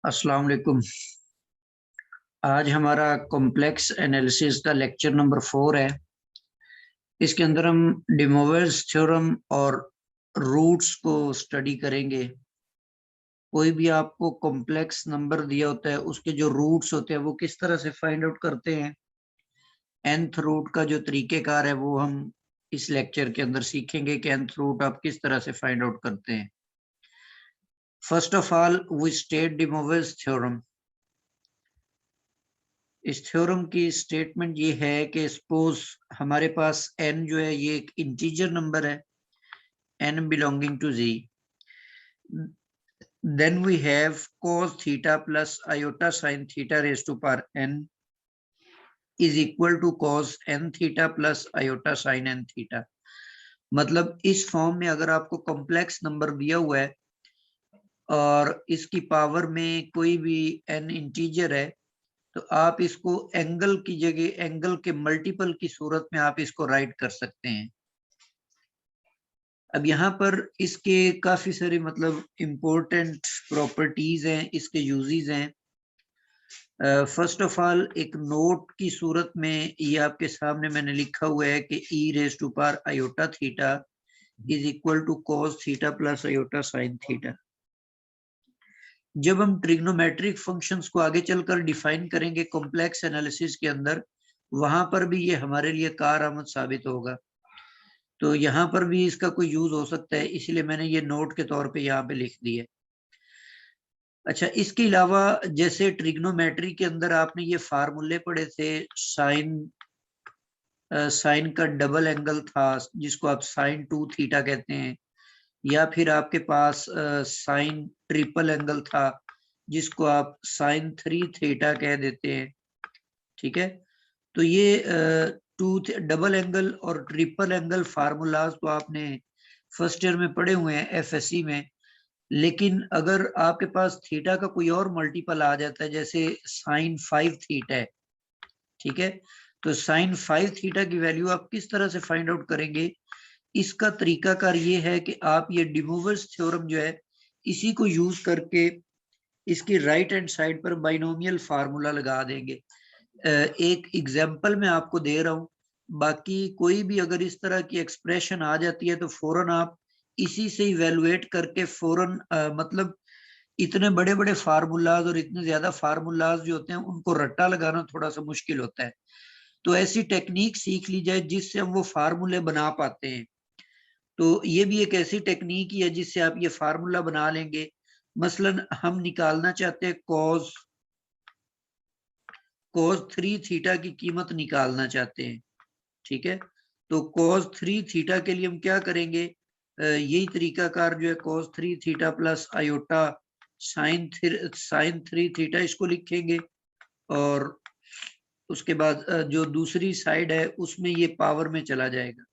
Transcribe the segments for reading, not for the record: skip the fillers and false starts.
अस्सलाम वालेकुम। आज हमारा कॉम्प्लेक्स एनालिसिस का लेक्चर नंबर 4 है। इसके अंदर हम डे मोवरेज थ्योरम और रूट्स को स्टडी करेंगे। कोई भी आपको कॉम्प्लेक्स नंबर दिया होता है, उसके जो रूट्स होते हैं वो किस तरह से फाइंड आउट करते हैं, nth रूट का जो तरीकेकार है वो हम इस लेक्चर के अंदर सीखेंगे कि nth रूट आप किस तरह से फाइंड आउट करते हैं। First of all we state de Moivre's theorem. इस थ्योरम की स्टेटमेंट ये है कि सपोज हमारे पास n जो है ये एक इंटीजर नंबर है, n belonging to z। Then we have cos theta plus iota sin theta raise to power n is equal to cos n theta plus iota sin n theta. मतलब इस form में अगर आपको complex number दिया हुआ है और इसकी पावर में कोई भी n इंटीजर है, तो आप इसको एंगल की जगह एंगल के मल्टीपल की सूरत में आप इसको राइट कर सकते हैं। अब यहाँ पर इसके काफी सारे मतलब इम्पोर्टेंट प्रॉपर्टीज हैं, इसके यूजेस हैं। फर्स्ट ऑफ ऑल एक नोट की सूरत में ये आपके सामने मैंने लिखा हुआ है कि e raise to power iota theta is equal to cos theta plus iota sin theta. जब हम ट्रिग्नोमेट्रिक फंक्शंस को आगे चलकर डिफाइन करेंगे कॉम्प्लेक्स एनालिसिस के अंदर, वहां पर भी ये हमारे लिए कारआमद साबित होगा। तो यहाँ पर भी इसका कोई यूज हो सकता है, इसलिए मैंने ये नोट के तौर पे यहाँ पे लिख दिया। अच्छा, इसके अलावा जैसे ट्रिग्नोमेट्री के अंदर आपने ये फार्मूले पढ़े थे, साइन का डबल एंगल था जिसको आप साइन 2 थीटा कहते हैं, या फिर आपके पास साइन ट्रिपल एंगल था जिसको आप साइन 3 थीटा कह देते हैं। ठीक है, तो ये डबल एंगल और ट्रिपल एंगल फार्मूलाज तो आपने फर्स्ट ईयर में पढ़े हुए हैं एफएससी में। लेकिन अगर आपके पास थीटा का कोई और मल्टीपल आ जाता है, जैसे साइन 5 थीटा है, ठीक है, तो साइन 5 थीटा की वैल्यू आप किस तरह से फाइंड आउट करेंगे? इसका तरीकाकार ये है कि आप ये डे मोवरेज थ्योरम जो है इसी को यूज करके इसकी राइट हैंड साइड पर बाइनोमियल फार्मूला लगा देंगे। एक एग्जाम्पल मैं आपको दे रहा हूँ, बाकी कोई भी अगर इस तरह की एक्सप्रेशन आ जाती है तो फौरन आप इसी से इवेलुएट करके फौरन मतलब इतने बड़े बड़े फार्मूलाज और इतने ज्यादा फार्मूलाज जो होते हैं उनको रट्टा लगाना थोड़ा सा मुश्किल होता है। तो ऐसी टेक्निक सीख ली जाए जिससे हम वो फार्मूले बना पाते हैं। तो ये भी एक ऐसी टेक्निक ही है जिससे आप ये फार्मूला बना लेंगे। मसलन हम निकालना चाहते हैं cos 3 थीटा की कीमत निकालना चाहते हैं। ठीक है, तो cos 3 थीटा के लिए हम क्या करेंगे? यही तरीकाकार जो है cos 3 theta plus iota sine 3 theta इसको लिखेंगे, और उसके बाद जो दूसरी साइड है उसमें ये पावर में चला जाएगा।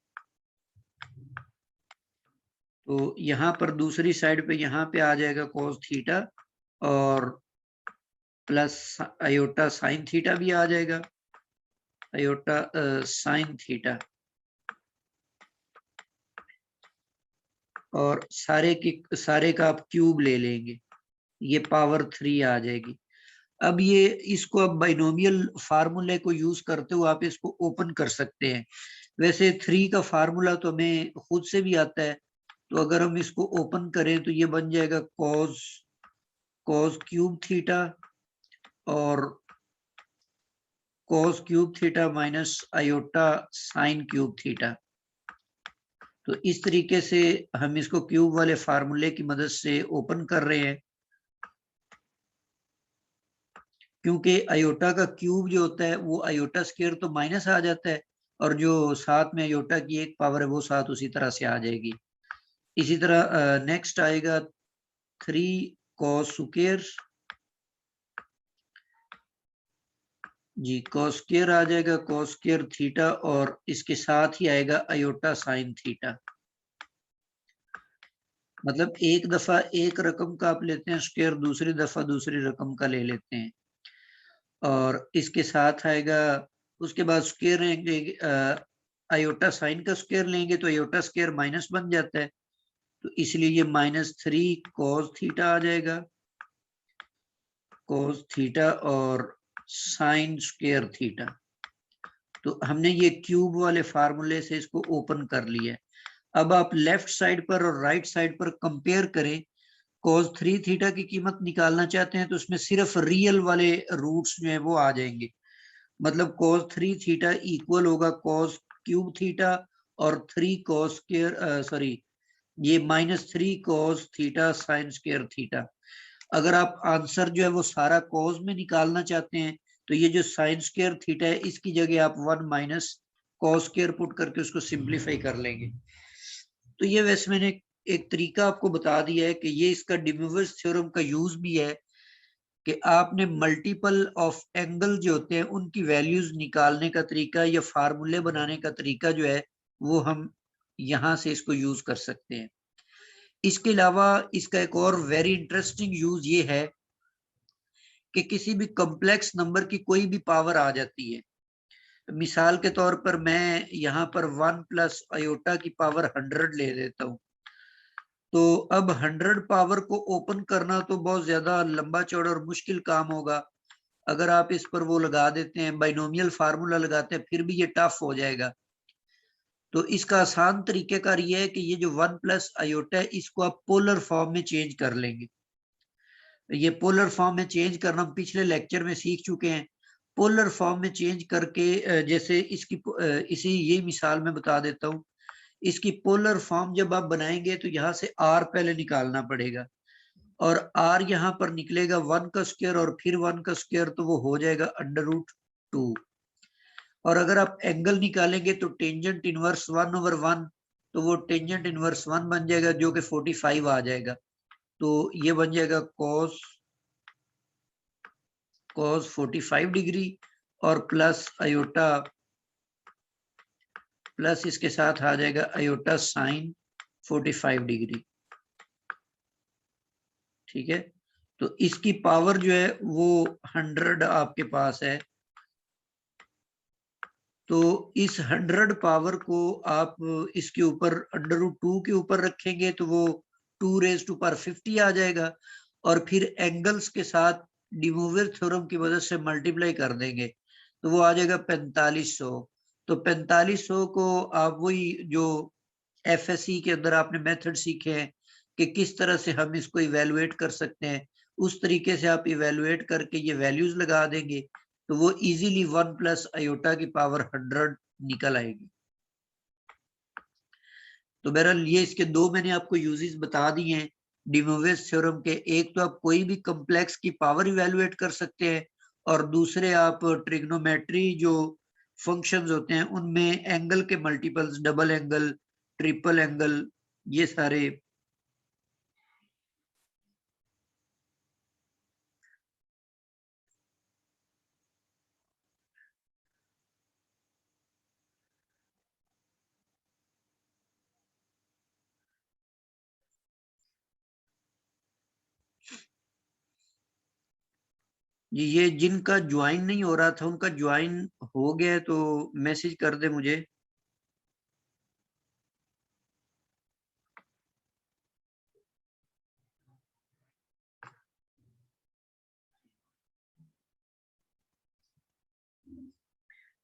तो यहाँ पर दूसरी साइड पे यहाँ पे आ जाएगा cos थीटा और प्लस आयोटा साइन थीटा भी आ जाएगा, आयोटा साइन थीटा, और सारे का आप क्यूब ले लेंगे, ये पावर 3 आ जाएगी। अब ये इसको अब बाइनोमियल फार्मूले को यूज करते हुए आप इसको ओपन कर सकते हैं। वैसे 3 का फार्मूला तो हमें खुद से भी आता है, तो अगर हम इसको ओपन करें तो ये बन जाएगा cos क्यूब थीटा और cos cube theta minus iota sine cube theta. तो इस तरीके से हम इसको क्यूब वाले फार्मूले की मदद से ओपन कर रहे हैं, क्योंकि आयोटा का क्यूब जो होता है वो आयोटा स्क्वायर तो माइनस आ जाता है, और जो साथ में आयोटा की एक पावर है वो साथ उसी तरह से आ जाएगी। इसी तरह नेक्स्ट आएगा 3 cos स्क्वायर, जी cos स्क्वायर आ जाएगा, cos स्क्वायर थीटा, और इसके साथ ही आएगा आयोटा साइन थीटा। मतलब एक दफा एक रकम का आप लेते हैं स्क्वायर, दूसरी दफा दूसरी रकम का ले लेते हैं, और इसके साथ आएगा उसके बाद स्क्वायर लेंगे, आयोटा साइन का स्क्वायर लेंगे तो आयोटा स्क्वायर माइनस बन जाता है, तो इसलिए ये -3 cos थीटा आ जाएगा, cos थीटा और sin स्क्वायर थीटा। तो हमने ये क्यूब वाले फार्मूले से इसको ओपन कर लिया है। अब आप लेफ्ट साइड पर और राइट साइड पर कंपेयर करें, cos 3 थीटा की कीमत निकालना चाहते हैं तो उसमें सिर्फ रियल वाले रूट्स जो है वो आ जाएंगे। मतलब cos 3 थीटा इक्वल होगा cos क्यूब थीटा और 3 cos स्क्वायर सॉरी ये -3 cos theta sin square theta. अगर आप आंसर जो है वो सारा cos में निकालना चाहते हैं तो ये जो sin स्क्वायर थीटा है इसकी जगह आप 1 माइनस cos स्क्वायर पुट करके उसको सिंप्लीफाई कर लेंगे। तो ये वैसे मैंने एक तरीका आपको बता दिया है कि ये इसका डी मोइरस थ्योरम का यूज भी है कि आपने मल्टीपल ऑफ एंगल जो होते हैं उनकी वैल्यूज निकालने का तरीका या फार्मूले बनाने का तरीका जो है वो हम यहाँ से इसको यूज कर सकते हैं। इसके अलावा इसका एक और वेरी इंटरेस्टिंग यूज ये है कि किसी भी कॉम्प्लेक्स नंबर की कोई भी पावर आ जाती है। मिसाल के तौर पर मैं यहाँ पर 1 प्लस आयोटा की पावर 100 ले लेता हूँ। तो अब 100 पावर को ओपन करना तो बहुत ज्यादा लंबा चौड़ा और मुश्किल काम होगा। अगर आप इस पर वो लगा देते हैं, बाइनोमियल फार्मूला लगाते हैं, फिर भी ये टफ हो जाएगा। तो इसका आसान तरीकेकार ये है कि ये जो 1 प्लस आयोटा है इसको आप पोलर फॉर्म में चेंज कर लेंगे। ये पोलर फॉर्म में चेंज करना हम पिछले लेक्चर में सीख चुके हैं। पोलर फॉर्म में चेंज करके जैसे इसी ये मिसाल में बता देता हूँ। इसकी पोलर फॉर्म जब आप बनाएंगे तो यहाँ से r पहले निकालना पड़ेगा और r यहाँ पर निकलेगा 1 का स्क्वायर और फिर 1 का स्क्वायर, तो वो हो जाएगा √2। और अगर आप एंगल निकालेंगे तो टेंजेंट इनवर्स 1/1, तो वो टेंजेंट इनवर्स 1 बन जाएगा जो कि 45 आ जाएगा। तो ये बन जाएगा cos 45 डिग्री और प्लस आयोटा प्लस इसके साथ आ जाएगा आयोटा साइन 45 डिग्री। ठीक है, तो इसकी पावर जो है वो 100 आपके पास है। तो इस 100 पावर को आप इसके ऊपर √2 के ऊपर रखेंगे तो वो 2⁻50 आ जाएगा और फिर एंगल्स के साथ डी मोइरस थ्योरम की मदद से मल्टीप्लाई कर देंगे तो वो आ जाएगा 4500। तो 4500 को आप वही जो एफएससी के अंदर आपने मेथड सीखे हैं कि किस तरह से हम इसको इवेलुएट कर सकते हैं, उस तरीके से आप इवेलुएट करके ये वैल्यूज लगा देंगे तो वो इजीली 1 प्लस आयोटा की पावर 100 निकल आएगी। तो बहरहाल ये इसके दो मैंने आपको यूजेस बता दिए हैं डी मोइरस थ्योरम के। एक तो आप कोई भी कॉम्प्लेक्स की पावर इवेलुएट कर सकते हैं और दूसरे आप ट्रिग्नोमेट्री जो फंक्शंस होते हैं उनमें एंगल के multiples, double angle, triple angle, ये सारे ये जिनका ज्वाइन नहीं हो रहा था उनका ज्वाइन हो गया तो मैसेज कर दे मुझे।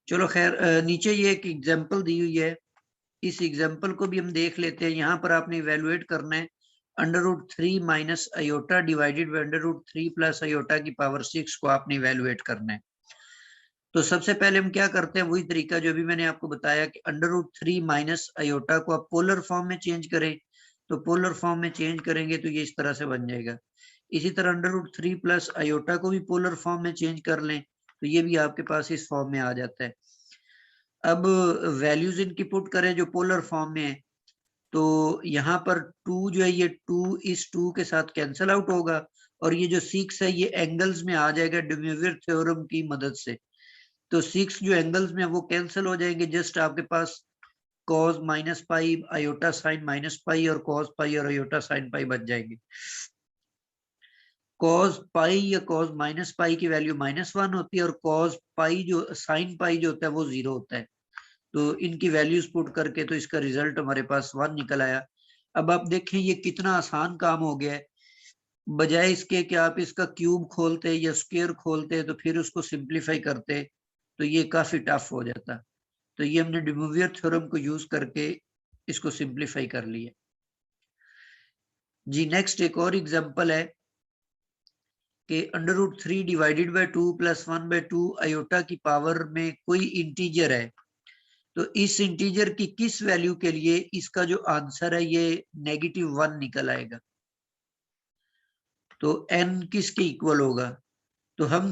चलो खैर, नीचे ये एक एग्जांपल दी हुई है, इस एग्जांपल को भी हम देख लेते हैं। यहाँ पर आपने इवेलुएट करना है √3 minus iota divided by √3 plus iota की पावर 6 को आपने इवेलुएट करना है। तो सबसे पहले हम क्या करते हैं, वही तरीका जो भी मैंने आपको बताया कि √3 माइनस आयोटा को आप पोलर फॉर्म में चेंज करें। तो पोलर फॉर्म में चेंज करेंगे तो ये इस तरह से बन जाएगा। इसी तरह √3 प्लस आयोटा को भी पोलर फॉर्म में चेंज कर लें तो ये भी आपके पास इस फॉर्म में आ जाता है। अब वैल्यूज इनकी पुट करें जो पोलर फॉर्म में है, तो यहाँ पर 2 जो है ये 2 इस 2 के साथ कैंसिल आउट होगा और ये जो 6 है ये एंगल्स में आ जाएगा डी मोइरस थ्योरम की मदद से। तो 6 जो एंगल्स में है वो कैंसिल हो जाएंगे। जस्ट आपके पास cos -पाई, आयोटा साइन -पाई और cos पाई और आयोटा साइन पाई बच जाएंगे। cos पाई या cos -पाई की वैल्यू -1 होती है और cos पाई जो साइन पाई जो होता है वो 0 होता है। तो इनकी वैल्यूज पुट करके तो इसका रिजल्ट हमारे पास 1 निकल आया। अब आप देखें ये कितना आसान काम हो गया है। बजाय इसके कि आप इसका क्यूब खोलते या स्क्वायर खोलते तो फिर उसको सिंप्लीफाई करते, तो ये काफी टफ हो जाता। तो ये हमने डे मोवियर थ्योरम को यूज करके इसको सिंप्लीफाई कर लिया। जी नेक्स्ट एक और एग्जांपल है कि √3 divided by 2 plus 1 by 2 iota की पावर में कोई इंटीजर है, तो इस इंटीजर की किस वैल्यू के लिए इसका जो आंसर है ये -1 निकल आएगा। तो n किसके इक्वल होगा? तो हम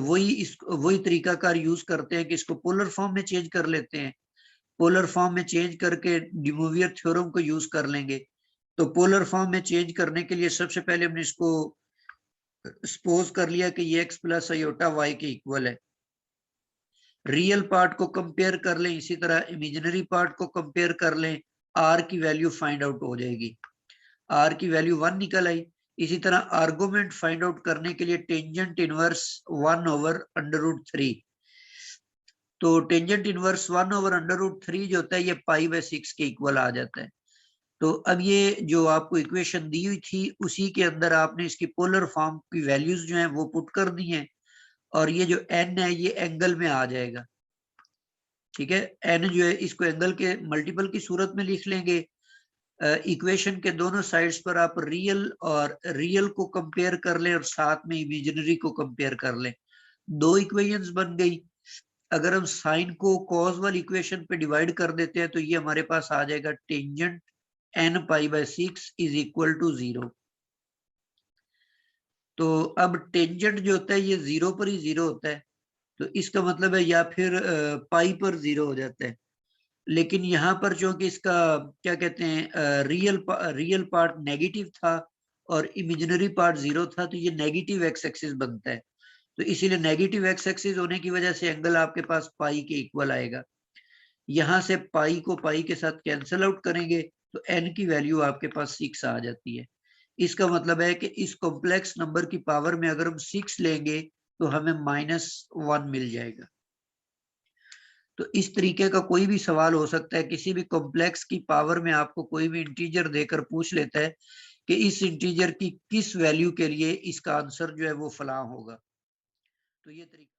वही तरीकाकार यूज करते हैं कि इसको पोलर फॉर्म में चेंज कर लेते हैं। पोलर फॉर्म में चेंज करके डे मोवियर थ्योरम को यूज कर लेंगे। तो पोलर फॉर्म में चेंज करने के लिए सबसे पहले हमने इसको सपोज कर लिया कि ये x प्लस आयोटा y के इक्वल है। रियल पार्ट को कंपेयर कर लें, इसी तरह इमेजिनरी पार्ट को कंपेयर कर लें, r की वैल्यू फाइंड आउट हो जाएगी। r की वैल्यू 1 निकल आई। इसी तरह आर्गुमेंट फाइंड आउट करने के लिए टेंजेंट इनवर्स 1/√3। तो टेंजेंट इनवर्स 1/√3 जो होता है ये π/6 के इक्वल आ जाता है। तो अब ये जो आपको इक्वेशन दी हुई थी उसी के अंदर आपने इसकी पोलर फॉर्म की वैल्यूज जो है वो पुट कर दी हैं, और ये जो n है ये एंगल में आ जाएगा। ठीक है, n जो है इसको एंगल के मल्टीपल की सूरत में लिख लेंगे। इक्वेशन के दोनों साइड्स पर आप रियल को कंपेयर कर लें और साथ में इमेजिनरी को कंपेयर कर लें। दो इक्वेशंस बन गई। अगर हम साइन को कॉस वाली इक्वेशन पे डिवाइड कर देते हैं तो ये हमारे पास आ जाएगा tangent n π/6 is equal to 0। तो अब टेंजेंट जो होता है ये 0 पर ही 0 होता है, तो इसका मतलब है या फिर पाई पर 0 हो जाता है। लेकिन यहाँ पर चूंकि इसका क्या कहते हैं रियल पार्ट नेगेटिव था और इमेजिनरी पार्ट 0 था, तो ये नेगेटिव एक्स एक्सिस बनता है। तो इसीलिए नेगेटिव एक्स एक्सिस होने की वजह से एंगल आपके पास पाई के इक्वल आएगा। यहाँ से पाई को पाई के साथ कैंसिल आउट करेंगे तो n की वैल्यू आपके पास 6 आ जाती है। इसका मतलब है कि इस कॉम्प्लेक्स नंबर की पावर में अगर हम 6 लेंगे तो हमें -1 मिल जाएगा। तो इस तरीके का कोई भी सवाल हो सकता है, किसी भी कॉम्प्लेक्स की पावर में आपको कोई भी इंटीजर देकर पूछ लेता है कि इस इंटीजर की किस वैल्यू के लिए इसका आंसर जो है वो फलां होगा। तो ये तरीका